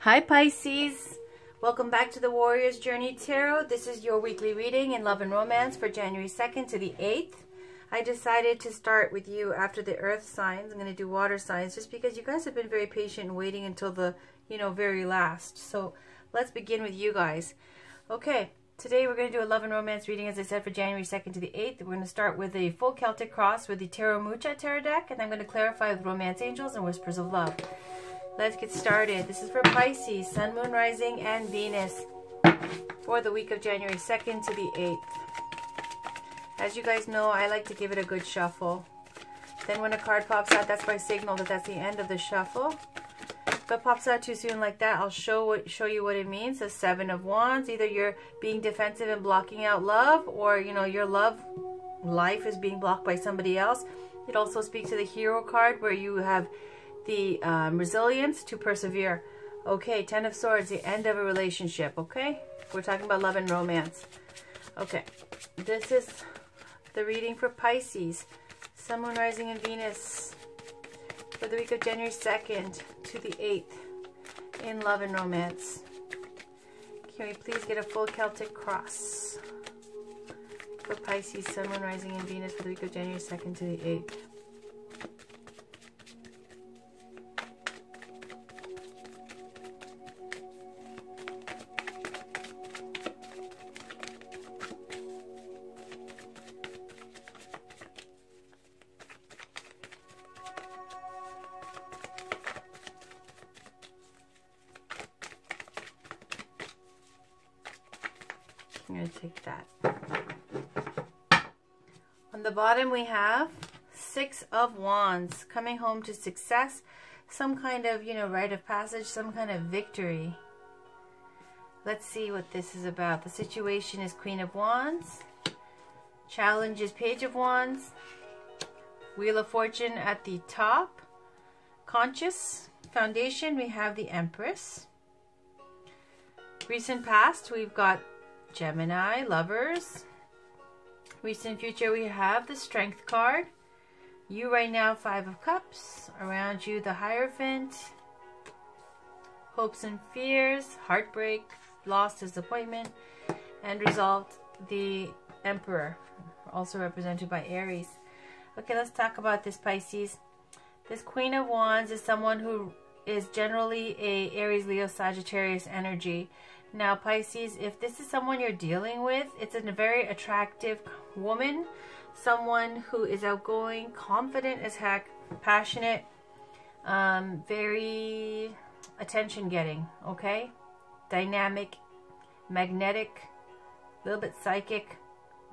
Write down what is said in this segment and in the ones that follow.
Hi Pisces, welcome back to the Warrior's Journey Tarot. This is your weekly reading in love and romance for January 2nd to the 8th. I decided to start with you after the earth signs. I'm going to do water signs just because you guys have been very patient and waiting until the, very last. So let's begin with you guys. Okay, today we're going to do a love and romance reading, as I said, for January 2nd to the 8th. We're going to start with a full Celtic cross with the Tarot Mucha Tarot deck, and I'm going to clarify with Romance Angels and Whispers of Love. Let's get started. This is for Pisces, Sun, Moon, Rising, and Venus for the week of January 2nd to the 8th. As you guys know, I like to give it a good shuffle. Then when a card pops out, that's my signal that that's the end of the shuffle. If it pops out too soon like that, I'll show you what it means. The Seven of Wands. Either you're being defensive and blocking out love, or your love life is being blocked by somebody else. It also speaks to the Hero card, where you have the resilience to persevere. Okay, Ten of Swords, the end of a relationship. Okay, we're talking about love and romance. Okay, this is the reading for Pisces, Sun, Moon, Rising, and Venus for the week of January 2nd to the 8th in love and romance. Can we please get a full Celtic cross for Pisces, Sun, Moon, Rising, and Venus for the week of January 2nd to the 8th? I'm going to take that. On the bottom we have Six of Wands, coming home to success, some kind of, rite of passage, some kind of victory. Let's see what this is about. The situation is Queen of Wands. Challenge is Page of Wands. Wheel of Fortune at the top. Conscious foundation, we have the Empress. Recent past, we've got Gemini, Lovers. Recent future, we have the Strength card. You right now, Five of Cups. Around you, the Hierophant. Hopes and fears, heartbreak, loss, disappointment, and resolved, the Emperor, also represented by Aries. Okay, let's talk about this, Pisces. This Queen of Wands is someone who is generally a Aries, Leo, Sagittarius energy. Now, Pisces, if this is someone you're dealing with, it's a very attractive woman, someone who is outgoing, confident as heck, passionate, very attention-getting, okay? Dynamic, magnetic, a little bit psychic,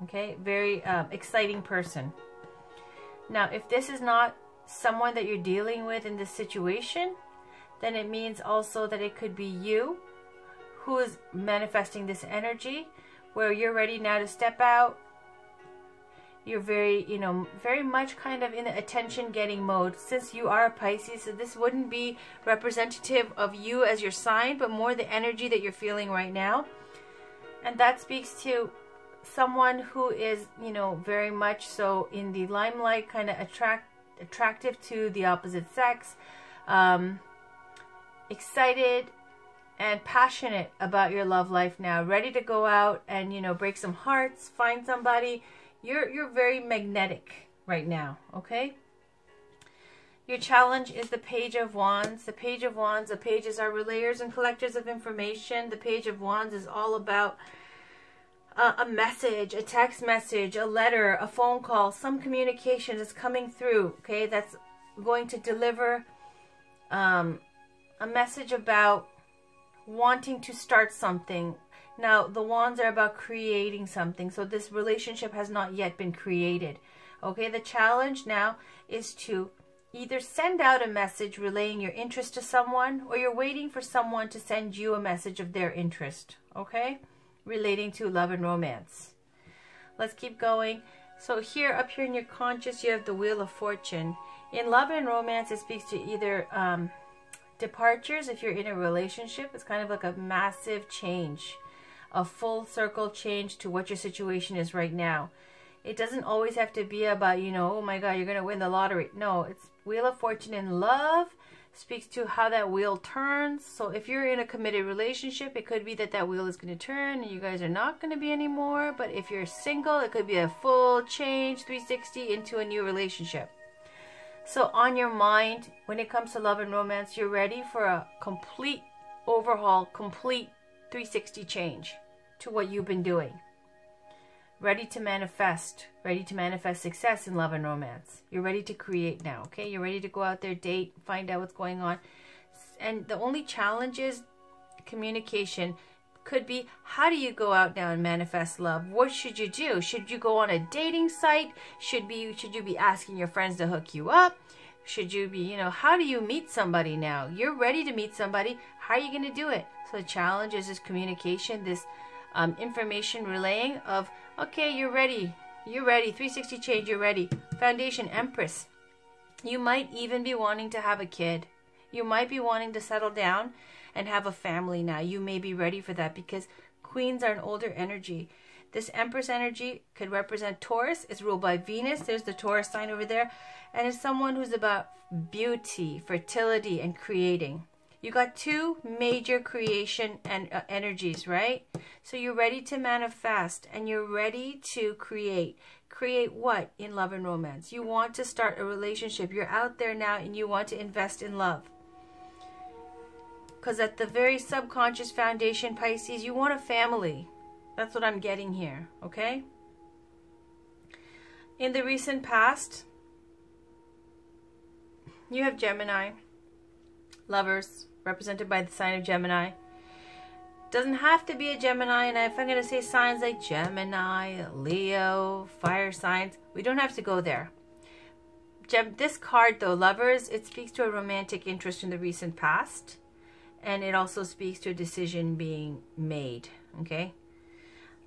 okay? Very exciting person. Now, if this is not someone that you're dealing with in this situation, then it means also that it could be you who is manifesting this energy, where you're ready now to step out. You're very, very much kind of in the attention-getting mode. Since you are a Pisces, so this wouldn't be representative of you as your sign, but more the energy that you're feeling right now. And that speaks to someone who is, very much so in the limelight, kind of attractive to the opposite sex, excited and passionate about your love life now, ready to go out and, break some hearts, find somebody. You're very magnetic right now, okay? Your challenge is the Page of Wands. The Page of Wands, the pages are relayers and collectors of information. The Page of Wands is all about a message, a text message, a letter, a phone call, some communication is coming through, okay? That's going to deliver a message about wanting to start something. Now, the wands are about creating something, so this relationship has not yet been created. Okay, the challenge now is to either send out a message relaying your interest to someone, or you're waiting for someone to send you a message of their interest, okay, relating to love and romance. Let's keep going. So here, up here in your conscious, you have the Wheel of Fortune. In love and romance, it speaks to either departures. If you're in a relationship, it's kind of like a massive change, a full circle change to what your situation is right now. It doesn't always have to be about, oh my God, you're going to win the lottery. No, it's Wheel of Fortune in love, speaks to how that wheel turns. So if you're in a committed relationship, it could be that that wheel is going to turn and you guys are not going to be anymore. But if you're single, it could be a full change 360 into a new relationship. So on your mind, when it comes to love and romance, you're ready for a complete overhaul, complete 360 change to what you've been doing. Ready to manifest success in love and romance. You're ready to create now, okay? You're ready to go out there, date, find out what's going on. And the only challenge is communication. Could be, how do you go out now and manifest love? What should you do? Should you go on a dating site? Should you be asking your friends to hook you up? Should you be, how do you meet somebody now? You're ready to meet somebody. How are you going to do it? So the challenge is this communication, this information relaying of, okay, you're ready. 360 change, you're ready. Foundation, Empress. You might even be wanting to have a kid. You might be wanting to settle down and have a family now. You may be ready for that because queens are an older energy. This Empress energy could represent Taurus. It's ruled by Venus. There's the Taurus sign over there. And it's someone who's about beauty, fertility, and creating. You got two major creation and energies, right? So you're ready to manifest and you're ready to create. Create what in love and romance? You want to start a relationship. You're out there now and you want to invest in love. Because at the very subconscious foundation, Pisces, you want a family. That's what I'm getting here, okay? In the recent past, you have Gemini, lovers, represented by the sign of Gemini. Doesn't have to be a Gemini, and if I'm going to say signs like Gemini, Leo, fire signs, we don't have to go there. This card, though, lovers, it speaks to a romantic interest in the recent past, and it also speaks to a decision being made, okay?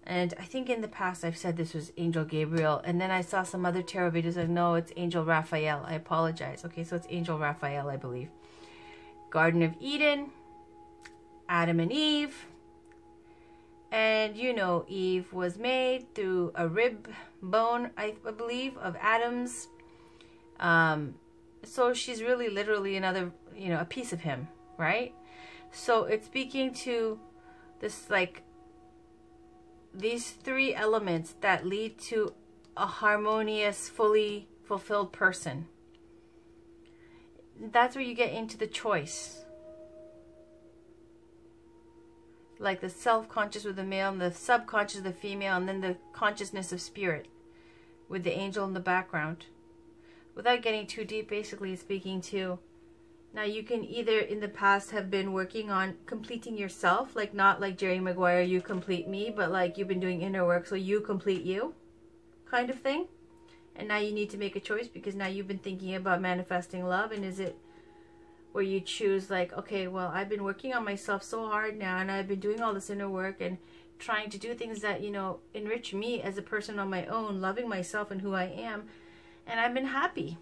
And I think in the past I've said this was Angel Gabriel, and then I saw some other tarot videos like, no, it's Angel Raphael. I apologize. Okay, so it's Angel Raphael, I believe. Garden of Eden, Adam and Eve. And Eve was made through a rib bone, I believe, of Adam's. So she's really literally another, a piece of him, right? So it's speaking to this, like, these three elements that lead to a harmonious, fully fulfilled person. That's where you get into the choice. Like the self-conscious with the male and the subconscious with the female, and then the consciousness of spirit with the angel in the background. Without getting too deep, basically speaking to, now you can either in the past have been working on completing yourself, like not like Jerry Maguire, you complete me, but like you've been doing inner work, so you complete you kind of thing. And now you need to make a choice because now you've been thinking about manifesting love. And is it where you choose like, okay, well, I've been working on myself so hard now and I've been doing all this inner work and trying to do things that, enrich me as a person on my own, loving myself and who I am. And I've been happy.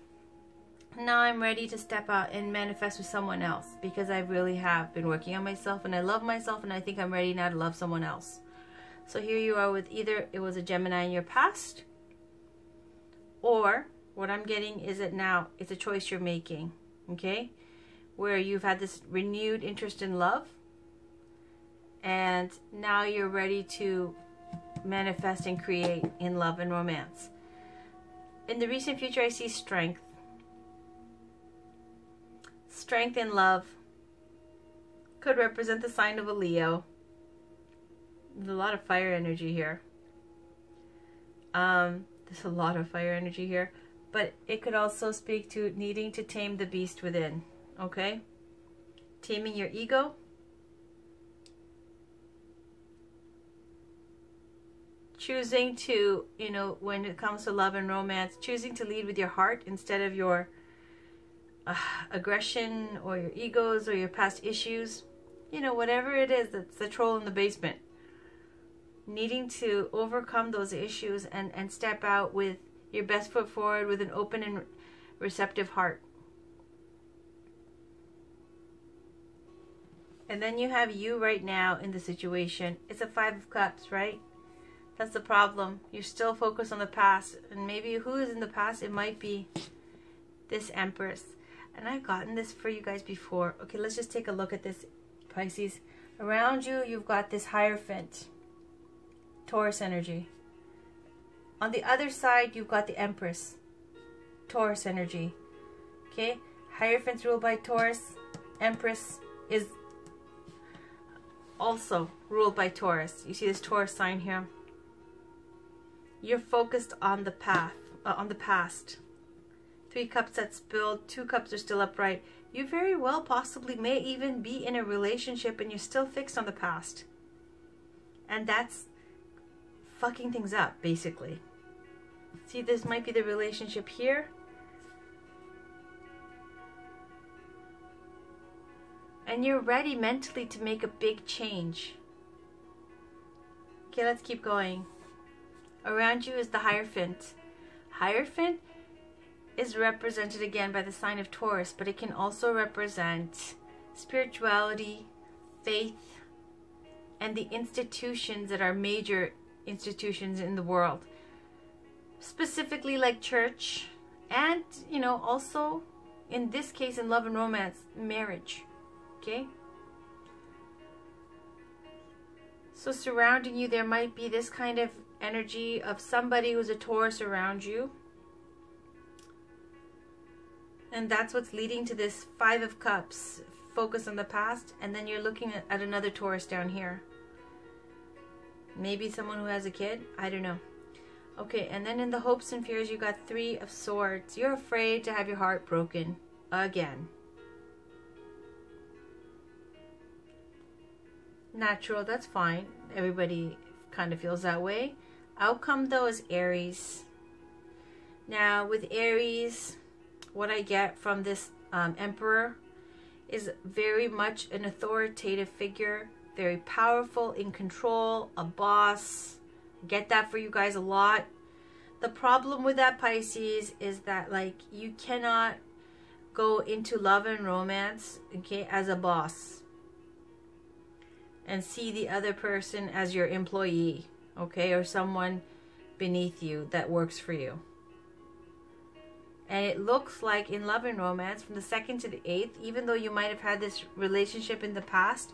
Now I'm ready to step out and manifest with someone else because I really have been working on myself and I love myself and I think I'm ready now to love someone else. So here you are with either it was a Gemini in your past, or what I'm getting is that now it's a choice you're making, okay? Where you've had this renewed interest in love and now you're ready to manifest and create in love and romance. In the recent future, I see strength. Strength in love could represent the sign of a Leo. There's a lot of fire energy here. There's a lot of fire energy here. But it could also speak to needing to tame the beast within. Okay? Taming your ego. Choosing to, when it comes to love and romance, choosing to lead with your heart instead of your aggression or your egos or your past issues. Whatever it is that's the troll in the basement. Needing to overcome those issues and step out with your best foot forward with an open and receptive heart. And then you have you right now in the situation. It's a 5 of Cups, right? That's the problem. You're still focused on the past. And maybe who is in the past? It might be this Empress. And I've gotten this for you guys before. Okay, let's just take a look at this, Pisces. Around you, you've got this Hierophant, Taurus energy. On the other side, you've got the Empress, Taurus energy. Okay, Hierophant's ruled by Taurus. Empress is also ruled by Taurus. You see this Taurus sign here? You're focused on the path, on the past. 3 cups that spilled, 2 cups are still upright. You very well possibly may even be in a relationship and you're still fixed on the past. And that's fucking things up, basically. See, this might be the relationship here. And you're ready mentally to make a big change. Okay, let's keep going. Around you is the Hierophant. Hierophant is represented again by the sign of Taurus, but it can also represent spirituality, faith, and the institutions that are major institutions in the world. Specifically like church, and, you know, also, in this case, in love and romance, marriage. Okay? So surrounding you, there might be this kind of energy of somebody who's a Taurus around you. And that's what's leading to this 5 of Cups. Focus on the past. And then you're looking at another Taurus down here. Maybe someone who has a kid. I don't know. Okay, and then in the hopes and fears, you got 3 of Swords. You're afraid to have your heart broken. Again. Natural, that's fine. Everybody kind of feels that way. Outcome, though, is Aries. Now, with Aries, what I get from this Emperor is very much an authoritative figure. Very powerful, in control, a boss. Get that for you guys a lot. The problem with that, Pisces, is that, like, you cannot go into love and romance, okay, as a boss and see the other person as your employee, okay, or someone beneath you that works for you. And it looks like in love and romance, from the 2nd to the 8th, even though you might have had this relationship in the past,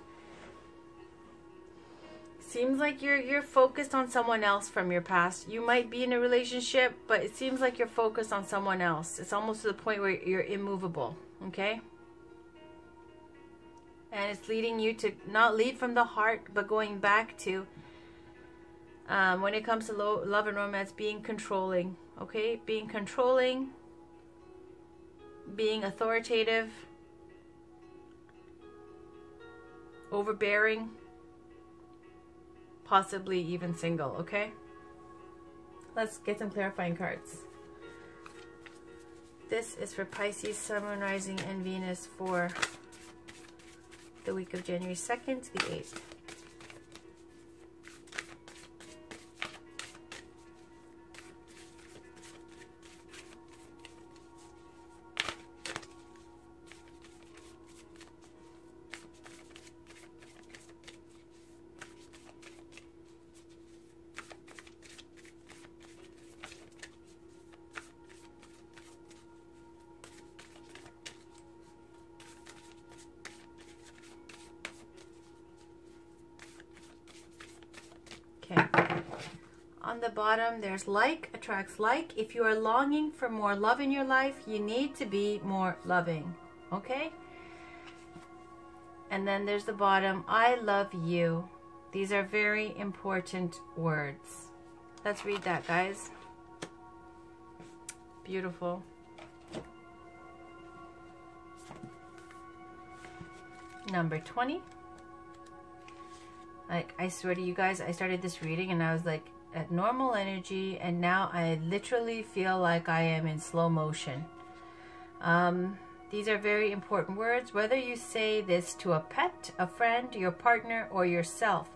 seems like you're focused on someone else from your past. You might be in a relationship, but it seems like you're focused on someone else. It's almost to the point where you're immovable, okay? And it's leading you to not lead from the heart, but going back to, when it comes to love and romance, being controlling, okay? Being controlling, being authoritative, overbearing, possibly even single, okay? Let's get some clarifying cards. This is for Pisces, Sun, Moon, Rising, and Venus for the week of January 2nd to the 8th. On the bottom, there's like attracts like. If you are longing for more love in your life, you need to be more loving, okay? And then there's the bottom, I love you. These are very important words. Let's read that, guys. Beautiful. Number 20. Like, I swear to you guys, I started this reading and I was like at normal energy, and now I literally feel like I am in slow motion. These are very important words, whether you say this to a pet, a friend, your partner, or yourself.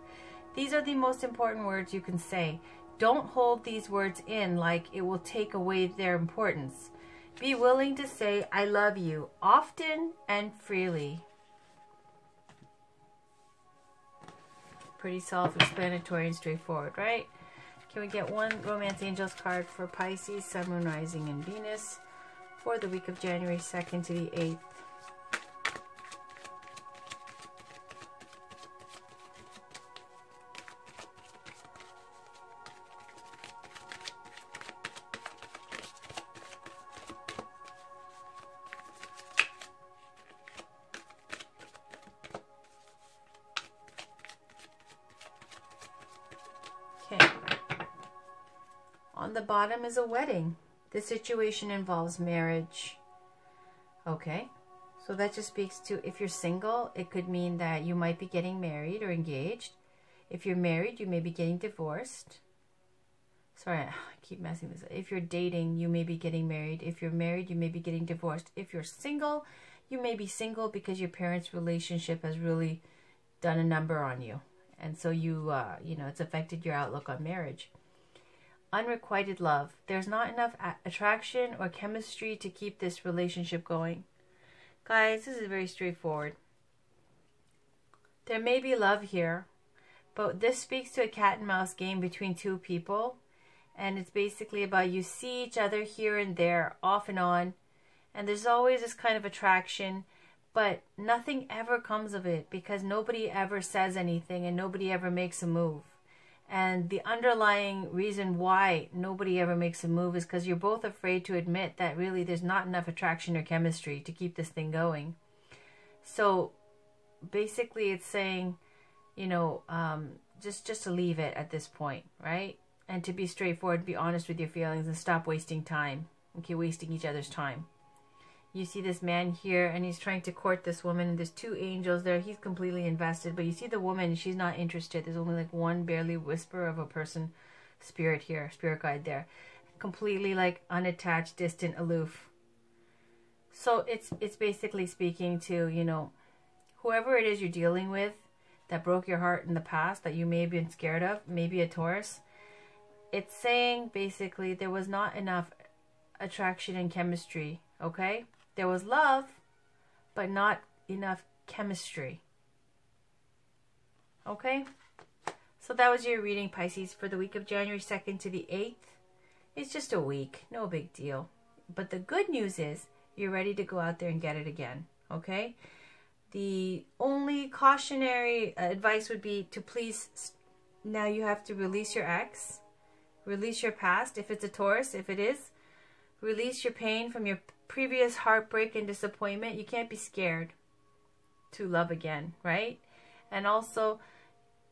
These are the most important words you can say. Don't hold these words in like it will take away their importance. Be willing to say, I love you, often and freely. Pretty self-explanatory and straightforward, right? Can we get one Romance Angels card for Pisces, Sun, Moon, Rising, and Venus for the week of January 2nd to the 8th. Okay. On the bottom is a wedding. This situation involves marriage. Okay. So that just speaks to, if you're single, it could mean that you might be getting married or engaged. If you're married, you may be getting divorced. Sorry, I keep messing this up. If you're dating, you may be getting married. If you're married, you may be getting divorced. If you're single, you may be single because your parents' relationship has really done a number on you. And so you know, it's affected your outlook on marriage. Unrequited love. There's not enough attraction or chemistry to keep this relationship going. Guys, this is very straightforward. There may be love here, but this speaks to a cat and mouse game between two people. And it's basically about you see each other here and there, off and on. And there's always this kind of attraction. But nothing ever comes of it because nobody ever says anything and nobody ever makes a move. And the underlying reason why nobody ever makes a move is because you're both afraid to admit that really there's not enough attraction or chemistry to keep this thing going. So basically it's saying, you know, just to leave it at this point, right? And to be straightforward, be honest with your feelings and stop wasting time. Okay, wasting each other's time. You see this man here and he's trying to court this woman. There's two angels there. He's completely invested. But you see the woman, she's not interested. There's only like one barely whisper of a person, spirit here, spirit guide there. Completely like unattached, distant, aloof. So it's basically speaking to, you know, whoever it is you're dealing with that broke your heart in the past that you may have been scared of, maybe a Taurus. It's saying basically there was not enough attraction and chemistry, okay? There was love, but not enough chemistry. Okay? So that was your reading, Pisces, for the week of January 2nd to the 8th. It's just a week. No big deal. But the good news is you're ready to go out there and get it again. Okay? The only cautionary advice would be to please, now you have to release your ex. Release your past. If it's a Taurus, if it is, release your pain from your previous heartbreak and disappointment. You can't be scared to love again, right? And also,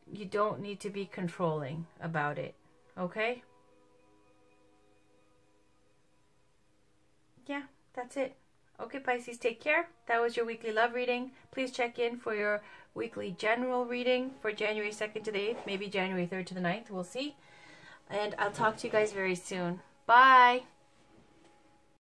you don't need to be controlling about it, okay? Yeah, that's it. Okay, Pisces, take care. That was your weekly love reading. Please check in for your weekly general reading for January 2nd to the 8th, maybe January 3rd to the 9th. We'll see. And I'll talk to you guys very soon. Bye.